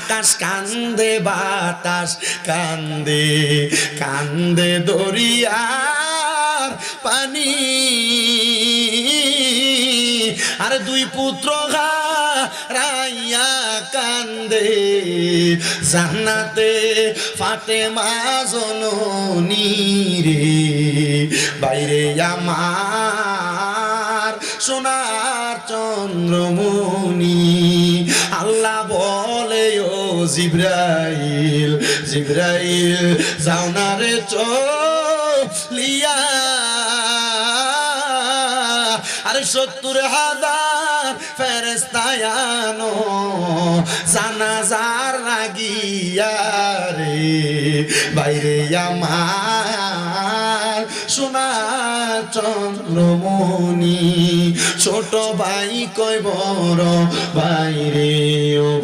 আকাশ কান্দে বাতাস কান্দে কান্দে দরিয়ার পানি আরে দুই পুত্র হারাইয়া কান্দে জান্নাতে ফাতেমা জননী রে বাইরে আমার সোনার চন্দ্রমণি আল্লাহ বলে ও জিবরাইল জিবরাইল যাও না রে চলিয়া আরে ৭০,০০০ ফেরেশতায়ানো জানাজার লাগিয়া রে বাইরে আমার সোনার চন্দ্রমণি ছোট ভাই কয় বড় ভাই রে